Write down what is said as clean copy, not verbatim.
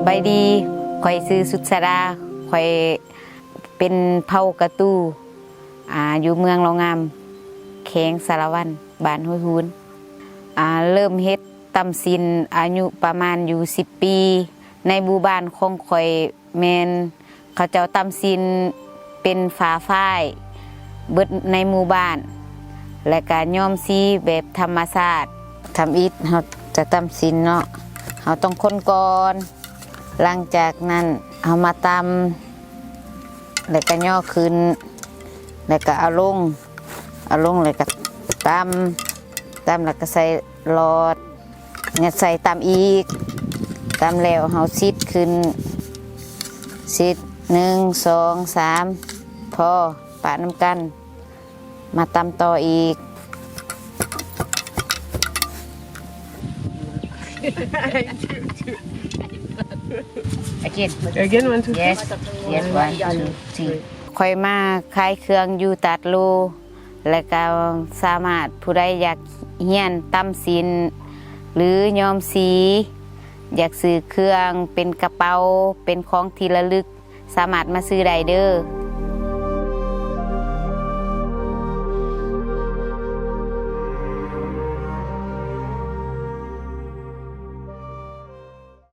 บายดีข่อยซื้อสุดสดาข่อยเป็นเผากระตู้อยู่เมืองโรงงามแข้งสารวันบ้านห้วยฮูนเริ่มเฮ็ดตำซินอายุประมาณอยู่10 ปีในหมู่บ้านของข่อยแมนเขาเจ้าตำซินเป็นฝาฝ้ายเบิดในหมู่บ้านและก็ย้อมสีแบบธรรมชาติทำอิฐเราจะตำซินเนาะเราต้องคนก่อนหลังจากนั้นเอามาตำแล้วก็ย่อขึ้นแล้วก็เอาลงแล้วก็ตำแล้วก็ใส่หลอดเนี่ยใส่ตำอีกตำแล้วเอาซิดขึ้นซิด1 2 3พอปะน้ำกันมาตำต่ออีกAgain, 1, 2, 3. yes 1 2 3ค่อยมาขายเครื่องอยู่ตัดโลและก็สามารถผู้ใดอยากเฮียนตำซินหรือย้อมสีอยากซื้อเครื่องเป็นกระเป๋าเป็นของที่ระลึกสามารถมาซื้อได้เด้อ